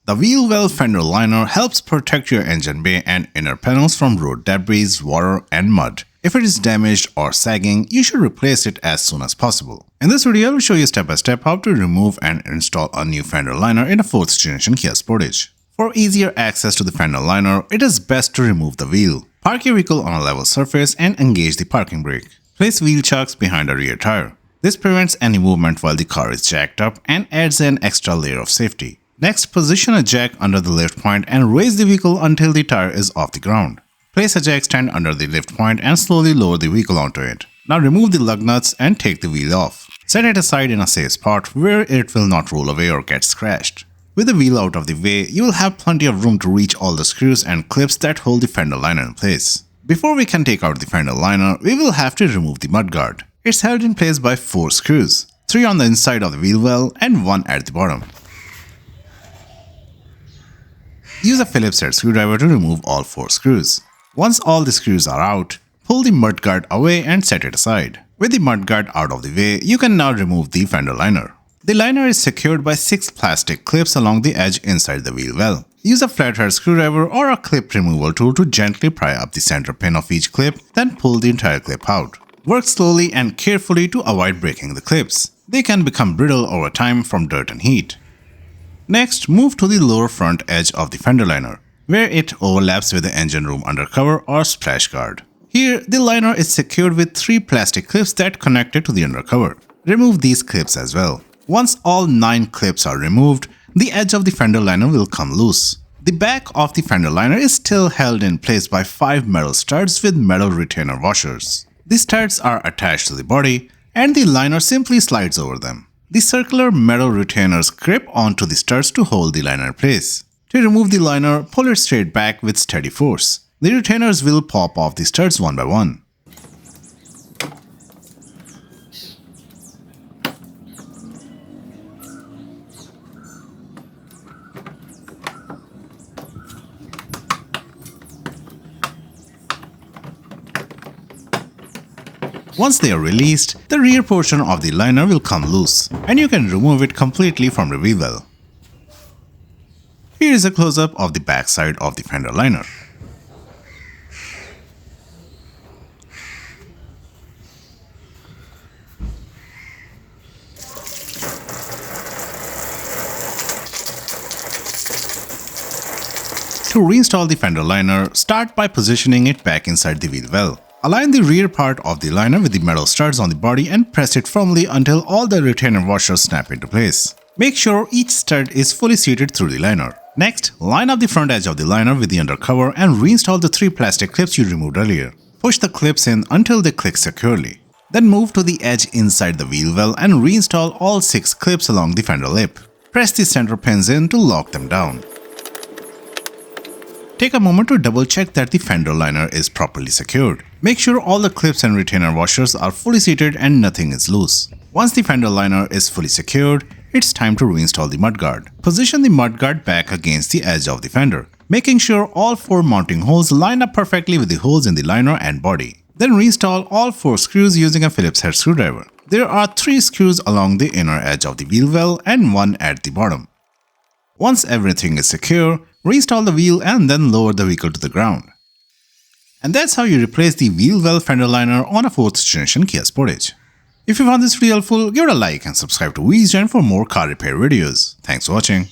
The wheel well fender liner helps protect your engine bay and inner panels from road debris, water, and mud. If it is damaged or sagging, you should replace it as soon as possible. In this video, I will show you step by step how to remove and install a new fender liner in a 4th generation Kia Sportage. For easier access to the fender liner, it is best to remove the wheel. Park your vehicle on a level surface and engage the parking brake. Place wheel chucks behind the rear tire. This prevents any movement while the car is jacked up and adds an extra layer of safety. Next, position a jack under the lift point and raise the vehicle until the tire is off the ground. Place a jack stand under the lift point and slowly lower the vehicle onto it. Now remove the lug nuts and take the wheel off. Set it aside in a safe spot where it will not roll away or get scratched. With the wheel out of the way, you will have plenty of room to reach all the screws and clips that hold the fender liner in place. Before we can take out the fender liner, we will have to remove the mudguard. It's held in place by 4 screws, 3 on the inside of the wheel well and 1 at the bottom. Use a Phillips-head screwdriver to remove all 4 screws. Once all the screws are out, pull the mudguard away and set it aside. With the mudguard out of the way, you can now remove the fender liner. The liner is secured by 6 plastic clips along the edge inside the wheel well. Use a flathead screwdriver or a clip removal tool to gently pry up the center pin of each clip, then pull the entire clip out. Work slowly and carefully to avoid breaking the clips. They can become brittle over time from dirt and heat. Next, move to the lower front edge of the fender liner, where it overlaps with the engine room undercover or splash guard. Here, the liner is secured with 3 plastic clips that connect it to the undercover. Remove these clips as well. Once all 9 clips are removed, the edge of the fender liner will come loose. The back of the fender liner is still held in place by 5 metal studs with metal retainer washers. The studs are attached to the body, and the liner simply slides over them. The circular metal retainers grip onto the studs to hold the liner in place. To remove the liner, pull it straight back with steady force. The retainers will pop off the studs one by one. Once they are released, the rear portion of the liner will come loose, and you can remove it completely from the wheel well. Here is a close-up of the back side of the fender liner. To reinstall the fender liner, start by positioning it back inside the wheel well. Align the rear part of the liner with the metal studs on the body and press it firmly until all the retainer washers snap into place. Make sure each stud is fully seated through the liner. Next, line up the front edge of the liner with the undercover and reinstall the 3 plastic clips you removed earlier. Push the clips in until they click securely. Then move to the edge inside the wheel well and reinstall all 6 clips along the fender lip. Press the center pins in to lock them down. Take a moment to double check that the fender liner is properly secured. Make sure all the clips and retainer washers are fully seated and nothing is loose. Once the fender liner is fully secured, it's time to reinstall the mudguard. Position the mudguard back against the edge of the fender, making sure all 4 mounting holes line up perfectly with the holes in the liner and body. Then reinstall all 4 screws using a Phillips-head screwdriver. There are 3 screws along the inner edge of the wheel well and 1 at the bottom. Once everything is secure, reinstall the wheel and then lower the vehicle to the ground. And that's how you replace the wheel well fender liner on a 4th generation Kia Sportage. If you found this video helpful, give it a like and subscribe to Reassembly for more car repair videos. Thanks for watching.